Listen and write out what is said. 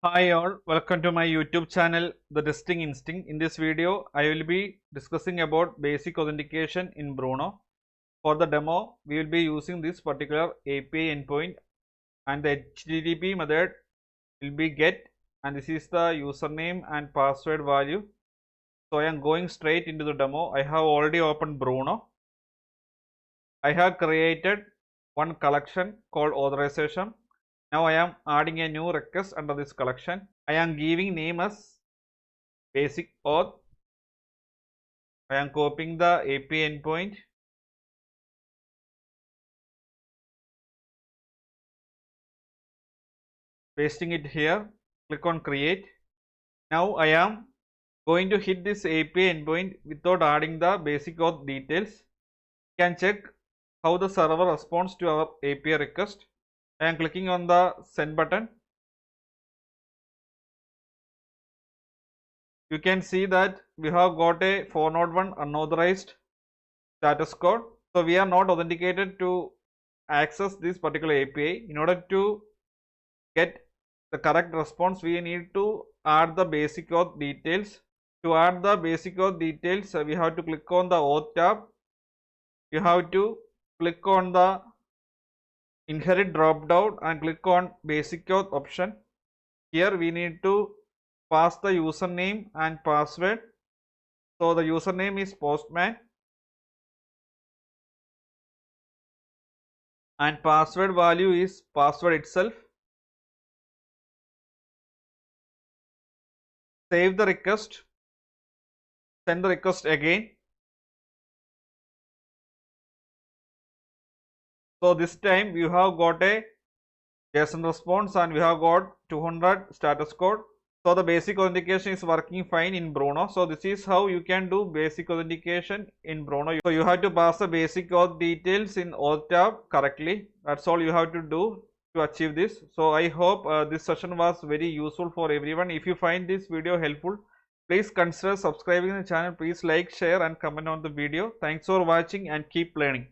Hi all, welcome to my YouTube channel The Testing Instinct. In this video, I will be discussing about basic authentication in Bruno. For the demo, we will be using this particular API endpoint and the HTTP method will be get, and this is the username and password value. So I am going straight into the demo. I have already opened Bruno. I have created one collection called authorization. Now I am adding a new request under this collection. I am giving name as basic auth. I am copying the API endpoint, pasting it here, click on create. Now I am going to hit this API endpoint without adding the basic auth details. You can check how the server responds to our API request. I am clicking on the send button. You can see that we have got a 401 unauthorized status code. So we are not authenticated to access this particular API. In order to get the correct response, we need to add the basic auth details. To add the basic auth details, we have to click on the auth tab. You have to click on the inherit drop down and click on basic auth option. Here we need to pass the username and password. So the username is postman and password value is password itself. Save the request, send the request again. So this time we have got a JSON response and we have got 200 status code. So the basic authentication is working fine in Bruno. So this is how you can do basic authentication in Bruno. So you have to pass the basic auth details in auth tab correctly. That's all you have to do to achieve this. So I hope this session was very useful for everyone. If you find this video helpful, please consider subscribing the channel. Please like, share and comment on the video. Thanks for watching and keep learning.